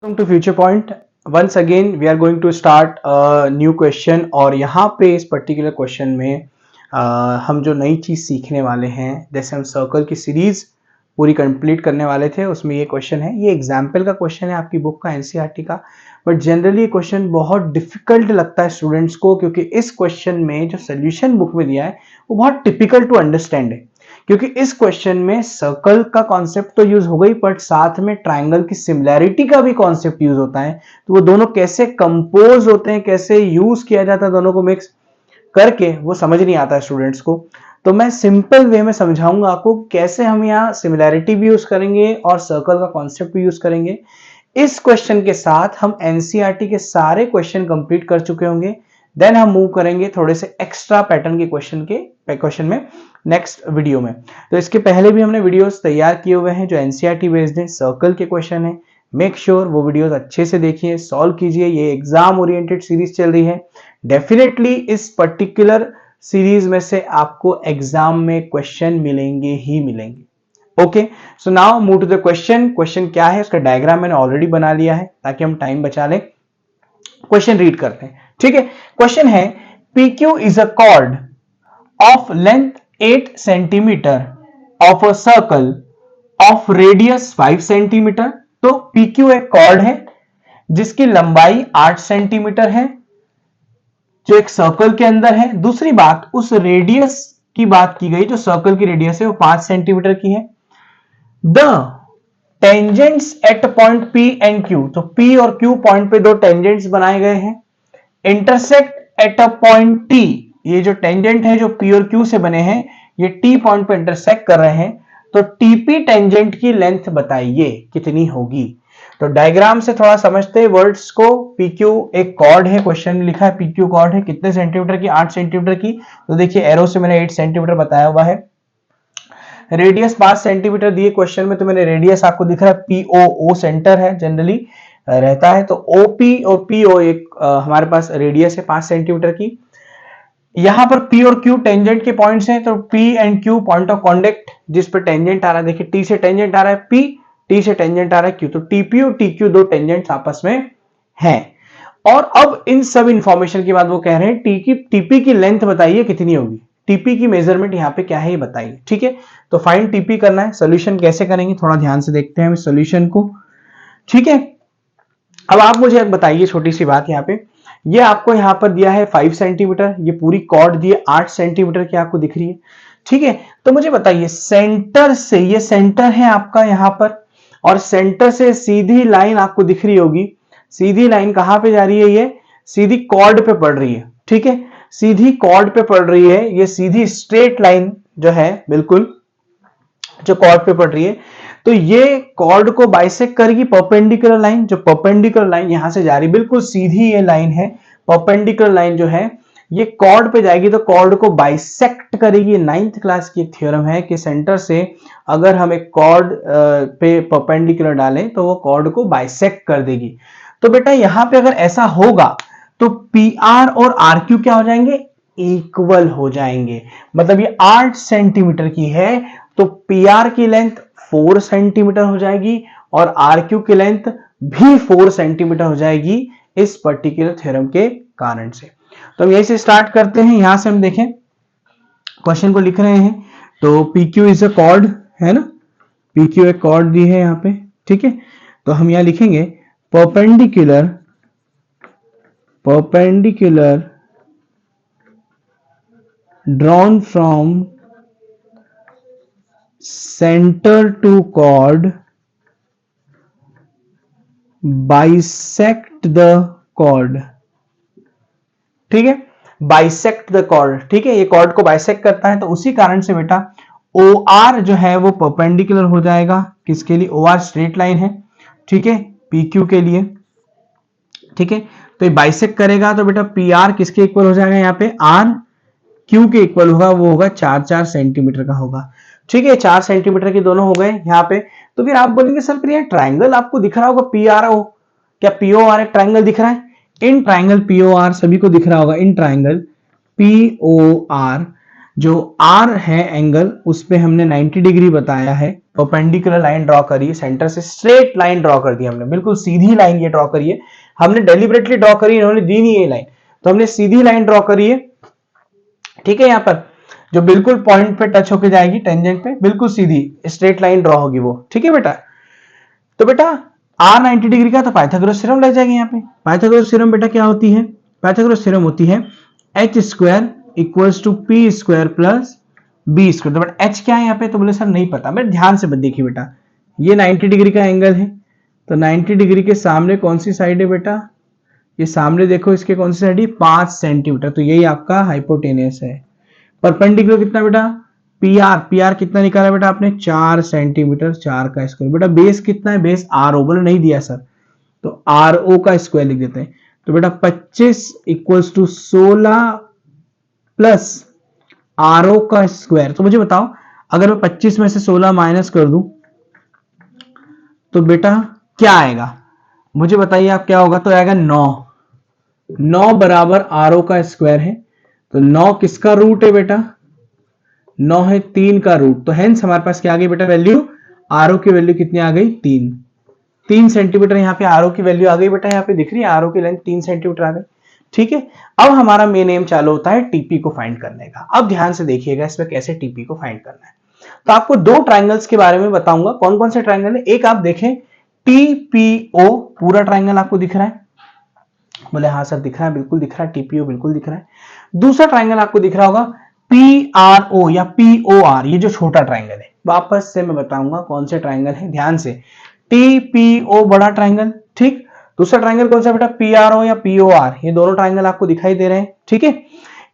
Welcome to Future Point. Once again we are going to start a new question और यहाँ पे इस particular question में हम जो नई चीज़ सीखने वाले हैं, जैसे हम सर्कल की सीरीज पूरी कंप्लीट करने वाले थे, उसमें ये क्वेश्चन है। ये एग्जाम्पल का क्वेश्चन है आपकी बुक का, एनसीईआरटी का, बट जनरली ये क्वेश्चन बहुत डिफिकल्ट लगता है स्टूडेंट्स को, क्योंकि इस क्वेश्चन में जो सोल्यूशन बुक में दिया है वो बहुत टिपिकल टू अंडरस्टैंड है। क्योंकि इस क्वेश्चन में सर्कल का कॉन्सेप्ट तो यूज हो गई, बट साथ में ट्रायंगल की सिमिलैरिटी का भी कॉन्सेप्ट यूज होता है। तो वो दोनों कैसे कंपोज होते हैं, कैसे यूज किया जाता है, दोनों को मिक्स करके वो समझ नहीं आता है स्टूडेंट्स को। तो मैं सिंपल वे में समझाऊंगा आपको कैसे हम यहाँ सिमिलैरिटी भी यूज करेंगे और सर्कल का कॉन्सेप्ट भी यूज करेंगे। इस क्वेश्चन के साथ हम एनसीईआरटी के सारे क्वेश्चन कंप्लीट कर चुके होंगे। देन हम मूव करेंगे थोड़े से एक्स्ट्रा पैटर्न के क्वेश्चन में नेक्स्ट वीडियो में। तो इसके पहले भी हमने वीडियोस तैयार किए हुए हैं जो एनसीईआरटी बेस्ड है, सर्कल के क्वेश्चन है। मेक श्योर वो वीडियोस अच्छे से देखिए, सॉल्व कीजिए। ये एग्जाम ओरिएंटेड सीरीज चल रही है। डेफिनेटली इस पर्टिकुलर सीरीज में से आपको एग्जाम में क्वेश्चन मिलेंगे ही मिलेंगे। Okay, so now move to the question. Question क्या है उसका डायग्राम मैंने ऑलरेडी बना लिया है ताकि हम टाइम बचा लें। क्वेश्चन रीड करते हैं, ठीक है। क्वेश्चन है PQ is a cord of length 8 centimeter of a circle of radius 5 centimeter। तो PQ एक कॉर्ड है जिसकी लंबाई 8 सेंटीमीटर है, जो एक सर्कल के अंदर है। दूसरी बात, उस रेडियस की बात की गई, जो सर्कल की रेडियस है वो 5 सेंटीमीटर की है। The tangents at point P and Q, तो P और Q पॉइंट पे दो टेंजेंट्स बनाए गए हैं। Intersect at a point T, ये जो टेंजेंट है जो P और Q से बने हैं ये T पॉइंट पे इंटरसेक्ट कर रहे हैं। तो TP टेंजेंट की लेंथ बताइए कितनी होगी। तो डायग्राम से थोड़ा समझते हैं वर्ड्स को। PQ एक कॉर्ड है, क्वेश्चन में लिखा है PQ कॉर्ड है, कितने सेंटीमीटर की, 8 सेंटीमीटर की। तो देखिए एरो से मैंने 8 सेंटीमीटर बताया हुआ है। रेडियस 5 सेंटीमीटर दिए क्वेश्चन में, तो मैंने रेडियस आपको दिख रहा है PO सेंटर है जनरली रहता है। तो OP और PO एक हमारे पास रेडियस है 5 सेंटीमीटर की। यहां पर P और Q टेंजेंट के पॉइंट्स हैं, तो P and Q point of contact जिस पर टेंजेंट आ रहा है, देखिए T से टेंजेंट आ रहा है P, T से टेंजेंट आ रहा है Q, तो TP और TQ दो टेंजेंट्स आपस में हैं। और अब इन सब इंफॉर्मेशन के बाद वो कह रहे हैं TP की लेंथ बताइए कितनी होगी। TP की मेजरमेंट यहाँ पे क्या है ये बताइए, ठीक है। तो फाइंड TP करना है। सोल्यूशन कैसे करेंगे थोड़ा ध्यान से देखते हैं सोल्यूशन को, ठीक है। अब आप मुझे बताइए छोटी सी बात, यहाँ पे ये आपको यहाँ पर दिया है 5 सेंटीमीटर, ये पूरी कॉर्ड दी है 8 सेंटीमीटर की आपको दिख रही है, ठीक है। तो मुझे बताइए सेंटर से, ये सेंटर है आपका यहाँ पर, और सेंटर से सीधी लाइन आपको दिख रही होगी। सीधी लाइन कहां पे जा रही है, ये सीधी कॉर्ड पे पड़ रही है, ठीक है। सीधी कॉर्ड पे पड़ रही है, ये सीधी स्ट्रेट लाइन जो है बिल्कुल जो कॉर्ड पे पड़ रही है। तो ये कॉर्ड को बाइसेक्ट करेगी परपेंडिकुलर लाइन, जो परपेंडिकुलर लाइन यहां से जा रही, बिल्कुल सीधी ये लाइन है। परपेंडिकुलर लाइन जो है ये कॉर्ड पे जाएगी तो कॉर्ड को बाइसेक्ट करेगी। 9th क्लास की एक थ्योरम है कि सेंटर से अगर हम एक कॉर्ड पे परपेंडिकुलर डालें तो वो कॉर्ड को बाइसेक्ट कर देगी। तो बेटा यहां पे अगर ऐसा होगा तो PR और RQ क्या हो जाएंगे, इक्वल हो जाएंगे। मतलब ये 8 सेंटीमीटर की है तो PR की लेंथ 4 सेंटीमीटर हो जाएगी और RQ की लेंथ भी 4 सेंटीमीटर हो जाएगी इस पर्टिकुलर थ्योरम के कारण से। तो हम यहीं से स्टार्ट करते हैं। यहां से हम देखें क्वेश्चन को लिख रहे हैं, तो PQ इज अ कॉर्ड है ना, PQ एक कॉर्ड दी है यहाँ पे, ठीक है। तो हम यहां लिखेंगे perpendicular drawn from center to chord bisect the chord, ठीक है। बाइसेक्ट द कॉर्ड, ठीक है, ये कॉर्ड को बाइसेक्ट करता है। तो उसी कारण से बेटा OR जो है वो परपेंडिकुलर हो जाएगा किसके लिए, OR स्ट्रेट लाइन है, ठीक है, PQ के लिए, ठीक है। तो ये बाइसेक्ट करेगा तो बेटा PR किसके इक्वल हो जाएगा, यहाँ पे RQ के इक्वल होगा, वो होगा 4 सेंटीमीटर का होगा, ठीक है। 4 सेंटीमीटर के दोनों हो गए यहाँ पे। तो फिर आप बोलेंगे सर फिर यहाँ ट्राइंगल आपको दिख रहा होगा PRO, क्या POR एक ट्राइंगल दिख रहा है। इन ट्राइंगल POR सभी को दिख रहा होगा, इन ट्राइंगल POR जो आर है एंगल उस पे हमने 90 डिग्री बताया है, परपेंडिकुलर लाइन ड्रॉ करिए, सेंटर से स्ट्रेट लाइन ड्रॉ कर दी हमने, बिल्कुल सीधी लाइन ये ड्रॉ करिए, हमने डेलिबरेटली ड्रॉ करी, इन्होंने दी नहीं ये लाइन, तो हमने सीधी लाइन ड्रॉ करी है, ठीक है, यहां पर जो बिल्कुल पॉइंट पे टच होके जाएगी, टेंजेंट पे बिल्कुल सीधी स्ट्रेट लाइन ड्रॉ होगी वो, ठीक है बेटा। तो बेटा आर 90 डिग्री का, तो पाइथागोरस थ्योरम लग जाएगी यहाँ पे। पाइथागोरस थ्योरम बेटा क्या होती है, पाइथागोरस थ्योरम होती है H square equals to P square plus B square. तो बेटा एच क्या है यहाँ पे, तो बोले सर नहीं पता, मैं ध्यान से देखिए बेटा, ये 90 डिग्री का एंगल है, तो 90 डिग्री के सामने कौन सी साइड है बेटा, ये सामने देखो, इसके कौन सी साइड है, 5 सेंटीमीटर, तो यही आपका हाइपोटेनियस है। परपेंडिकुलर कितना बेटा, पी आर कितना निकाला बेटा आपने, 4 सेंटीमीटर, 4 का स्क्वायर। बेटा बेस कितना है, बेस आर ओ, बोले नहीं दिया सर, तो आर ओ का स्क्वायर लिख देते हैं। तो बेटा 25 equals to 16 plus R O का स्क्वायर। तो मुझे बताओ अगर मैं 25 में से 16 माइनस कर दूं तो बेटा क्या आएगा, मुझे बताइए आप क्या होगा, तो आएगा 9, 9 बराबर आर ओ का स्क्वायर है, तो 9 किसका रूट है बेटा, 9 है 3 का रूट, तो हेंस हमारे पास क्या आ गई बेटा वैल्यू, आर ओ की वैल्यू कितनी आ गई, 3 सेंटीमीटर, यहाँ पे आर ओ की वैल्यू आ गई बेटा, यहाँ पे दिख रही है आर ओ की लेंथ 3 सेंटीमीटर आ गई, ठीक है। अब हमारा मेन एम चालू होता है टीपी को फाइंड करने का। अब ध्यान से देखिएगा इसमें कैसे टीपी को फाइंड करना है। तो आपको दो ट्राइंगल्स के बारे में बताऊंगा, कौन कौन से ट्राइंगल है। एक आप देखें टीपीओ, पूरा ट्राइंगल आपको दिख रहा है, बोले हाँ सर दिख रहा है, बिल्कुल दिख रहा है, टीपीओ बिल्कुल दिख रहा है। दूसरा ट्राइंगल आपको दिख रहा होगा पीआरओ या पीओआर, ये जो छोटा ट्राइंगल है, वापस से मैं बताऊंगा कौन से ट्राइंगल है, ध्यान से। टीपीओ बड़ा ट्राइंगल, ठीक, दूसरा ट्राइंगल कौन सा बेटा, पीआरओ या पीओआर, ये दोनों ट्राइंगल आपको दिखाई दे रहे हैं, ठीक है।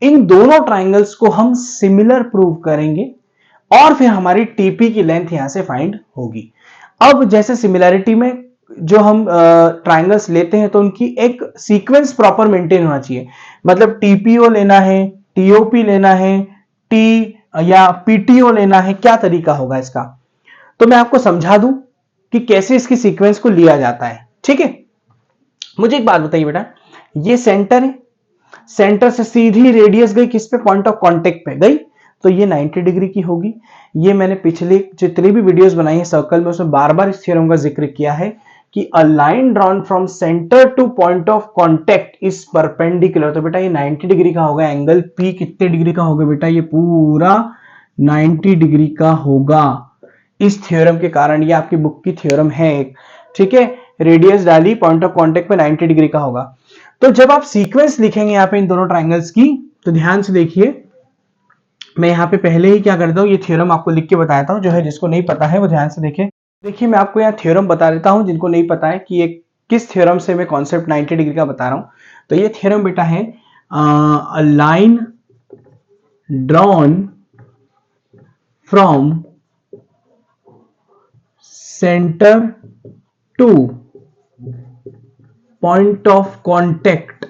इन दोनों ट्राइंगल्स को हम सिमिलर प्रूव करेंगे और फिर हमारी टीपी की लेंथ यहां से फाइंड होगी। अब जैसे सिमिलैरिटी में जो हम ट्राइंगल्स लेते हैं तो उनकी एक सीक्वेंस प्रॉपर मेंटेन होना चाहिए, मतलब टीपीओ लेना है, टीओपी लेना है, टी या पीटीओ लेना है, क्या तरीका होगा इसका, तो मैं आपको समझा दूं कि कैसे इसकी सीक्वेंस को लिया जाता है, ठीक है। मुझे एक बात बताइए बेटा, ये सेंटर है, सेंटर से सीधी रेडियस गई किस पे, पॉइंट ऑफ कांटेक्ट पे गई, तो ये 90 डिग्री की होगी। ये मैंने पिछले जितनी भी वीडियोस बनाई है सर्कल में, उसमें बार बार इस थ्योरम का जिक्र किया है कि a line drawn from centre two point of contact is perpendicular. तो बेटा ये 90 डिग्री का होगा, एंगल पी कितने डिग्री का होगा बेटा, ये पूरा 90 डिग्री का होगा इस थ्योरम के कारण। ये आपकी बुक की थ्योरम है एक, ठीक है, रेडियस डाली, पॉइंट ऑफ कांटेक्ट पे 90 डिग्री का होगा। तो जब आप सीक्वेंस लिखेंगे यहाँ पे इन दोनों ट्राइंगल्स की, तो ध्यान से देखिए, मैं यहाँ पे पहले ही क्या करता हूँ, ये थ्योरम आपको लिख के बताता हूँ, जो है जिसको नहीं पता है वो ध्यान से देखे। देखिए मैं आपको यहाँ थ्योरम बता देता हूँ, जिनको नहीं पता है कि ये किस थ्योरम से मैं कॉन्सेप्ट 90 डिग्री का बता रहा हूँ। तो ये थ्योरम बेटा है a line drawn from centre two point of contact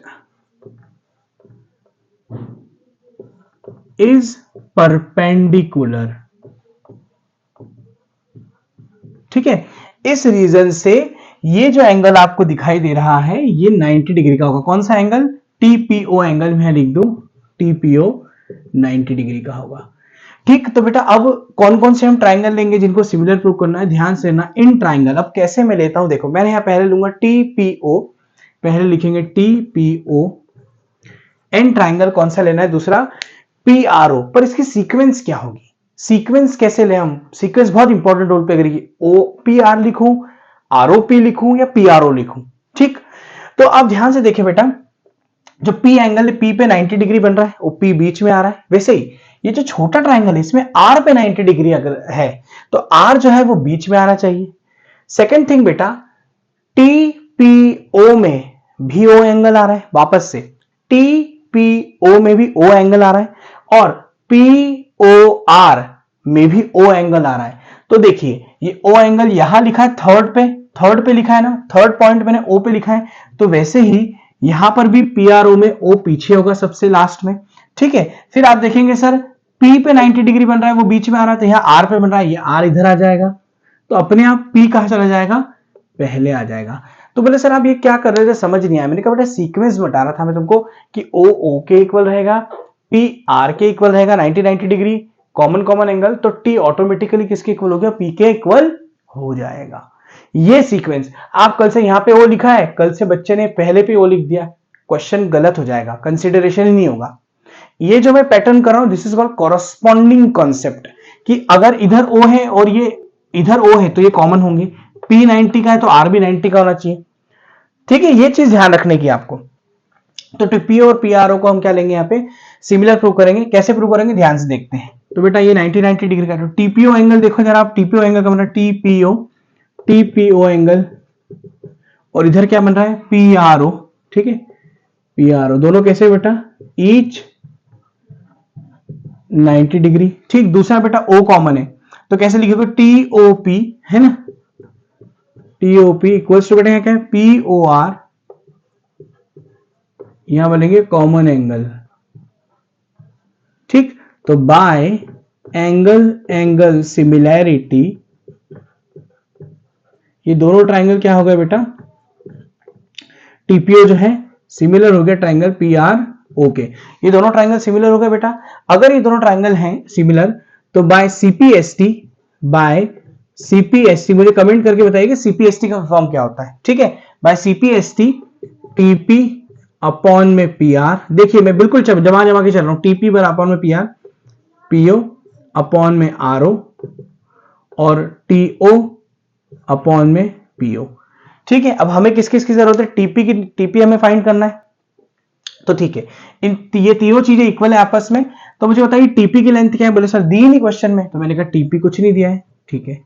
is perpendicular, ठीक है। इस रीजन से ये जो एंगल आपको दिखाई दे रहा है ये 90 डिग्री का होगा। कौन सा एंगल, टीपीओ एंगल, मैं लिख दूं टीपीओ 90 डिग्री का होगा, ठीक। तो बेटा अब कौन कौन से हम ट्राइंगल लेंगे जिनको सिमिलर प्रूव करना है, ध्यान से ना। इन ट्राइंगल अब कैसे मैं लेता हूं, देखो मैंने यहां पहले लूंगा टीपीओ, पहले लिखेंगे टीपीओ। एन ट्राइंगल कौन सा लेना है, दूसरा पीआरओ, पर इसकी सीक्वेंस क्या होगी, सीक्वेंस कैसे ले हम, सीक्वेंस बहुत इंपॉर्टेंट रोल पे करेगी। ओ पी आर लिखूं, आरओपी लिखूं या पीआरओ लिखूं, ठीक। तो आप ध्यान से देखिए बेटा, जो पी एंगल पी पे 90 डिग्री बन रहा है, ओ पी बीच में आ रहा है, वैसे ही ये जो छोटा ट्राइंगल है इसमें आर पे 90 डिग्री अगर है तो आर जो है वो बीच में आना चाहिए। सेकेंड थिंग बेटा, टीपीओ में भी ओ एंगल आ रहा है, वापस से टीपीओ में भी ओ एंगल आ रहा है और पीओआर में भी ओ एंगल आ रहा है। तो देखिए ये ओ एंगल यहां लिखा है थर्ड पे लिखा है ना, थर्ड पॉइंट मैंने ओ पे लिखा है, तो वैसे ही यहां पर भी पीआरओ में ओ पीछे होगा सबसे लास्ट में, ठीक है। फिर आप देखेंगे सर पी पे 90 डिग्री बन रहा है, वो बीच में आ रहा है, तो यहां आर पे बन रहा है, ये आर इधर आ जाएगा, तो अपने आप पी कहां चला जाएगा, पहले आ जाएगा। तो बोले सर आप ये क्या कर रहे थे, समझ नहीं आया। मैंने कहा बेटा सीक्वेंस बता रहा था मैं तुमको कि ओ ओ के इक्वल रहेगा, पी आर के इक्वल रहेगा 90 डिग्री, कॉमन एंगल, तो टी ऑटोमेटिकली किसके इक्वल हो गया, पी के इक्वल हो जाएगा। ये सीक्वेंस आप कल से यहां पे ओ लिखा है, कल से बच्चे ने पहले पे ओ लिख दिया, क्वेश्चन गलत हो जाएगा, कंसिडरेशन ही नहीं होगा। ये जो मैं पैटर्न कर रहा हूं this is called corresponding concept, कि अगर इधर ओ है और ये इधर ओ है तो ये कॉमन होंगे, पी 90 का है तो आर भी 90 का होना चाहिए। ठीक है, ये चीज ध्यान रखने की आपको। तो टीपीओ और पीआरओ को हम क्या लेंगे, यहाँ पे सिमिलर प्रूव करेंगे। कैसे प्रूव करेंगे ध्यान से देखते हैं। तो बेटा ये 90 डिग्री का, तो टीपीओ एंगल देखो जरा आप, टीपीओ एंगल का मतलब टीपीओ एंगल, और इधर क्या बन रहा है, पीआरओ। ठीक है, पीआरओ दोनों कैसे बेटा, ईच 90 डिग्री। ठीक, दूसरा बेटा ओ कॉमन है तो कैसे लिखोगे, टीओपी है ना, टीओपी इक्वल्स टू बेटा क्या है, पीओआर, यहां बनेंगे कॉमन एंगल। ठीक, तो बाय एंगल सिमिलैरिटी, ये दोनों ट्राइंगल क्या हो गए बेटा, टीपीओ जो है सिमिलर हो गया ट्राइंगल पी आर ओके, ये दोनों ट्राइंगल सिमिलर हो गए बेटा। अगर ये दोनों ट्राइंगल हैं सिमिलर तो बाय सीपीएसटी मुझे कमेंट करके बताइए सीपीएसटी का फॉर्म क्या होता है। ठीक है, बाय सीपीएसटी टीपी अपॉन में पीआर, देखिए मैं बिल्कुल जमा के चल रहा हूं, टीपी पर अपॉन में पीआर, पीओ अपॉन में आरओ और टीओ अपॉन में पीओ। ठीक है, अब हमें किस किस की जरूरत है, टीपी हमें फाइंड करना है। तो ठीक है, ये तीनों चीजें इक्वल है आपस में, तो मुझे बताइए टीपी की लेंथ क्या है, बोले सर दी नहीं क्वेश्चन में, तो मैंने कहा टीपी कुछ नहीं दिया है। ठीक है,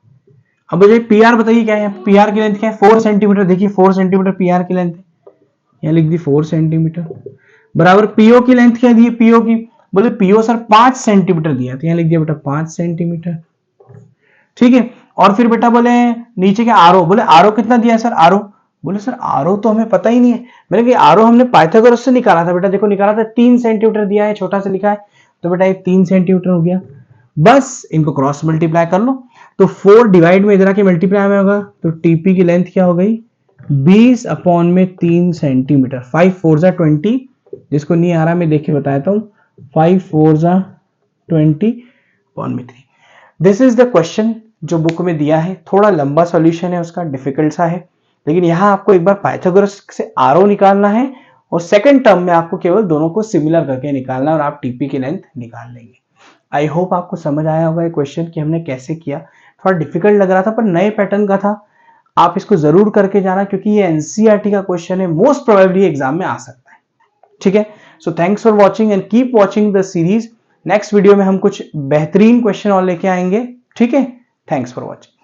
अब मुझे पीआर बताइए क्या है, पीआर की लेंथ क्या है, 4 सेंटीमीटर। देखिए 4 सेंटीमीटर पीआर की लेंथ है, यहां लिख दी 4 सेंटीमीटर, बराबर पीओ की लेंथ क्या दी है, पीओ की, बोले पीओ सर 5 सेंटीमीटर दिया, तो यहां लिख दिया बेटा 5 सेंटीमीटर। ठीक है, और फिर बेटा बोले नीचे क्या आरओ, बोले आरओ कितना दिया है सर, आरओ, बोले सर आरओ तो हमें पता ही नहीं है। मैंने कहा आरओ हमने पाइथागोरस से निकाला था बेटा, देखो निकाला था 3 सेंटीमीटर दिया है, छोटा सा लिखा है, तो बेटा ये 3 सेंटीमीटर हो गया। बस इनको क्रॉस मल्टीप्लाई कर लो, तो 4 डिवाइड में इधर आके मल्टीप्लाई में होगा, तो टीपी की लेंथ क्या हो गई, 20 अपॉन में 3 सेंटीमीटर, 5 4 जा 20, जिसको नहीं आ रहा मैं देख के बताया था, 5 4 जा 20 अपॉन में 3। दिस इज द क्वेश्चन जो बुक में दिया है, थोड़ा लंबा सॉल्यूशन है उसका, डिफिकल्ट सा है, लेकिन यहां आपको एक बार पाइथागोरस से आरओ निकालना है और सेकंड टर्म में आपको केवल दोनों को सिमिलर करके निकालना है और आप टीपी की लेंथ निकाल लेंगे। आई होप आपको समझ आया होगा ये क्वेश्चन कि हमने कैसे किया। थोड़ा डिफिकल्ट लग रहा था पर नए पैटर्न का था, आप इसको जरूर करके जाना क्योंकि ये एनसीईआरटी का क्वेश्चन है, मोस्ट प्रोबेबली एग्जाम में आ सकता है। ठीक है, so thanks for watching and keep watching the series. Next video में हम कुछ बेहतरीन क्वेश्चन और लेके आएंगे। ठीक है, थैंक्स फॉर वॉचिंग।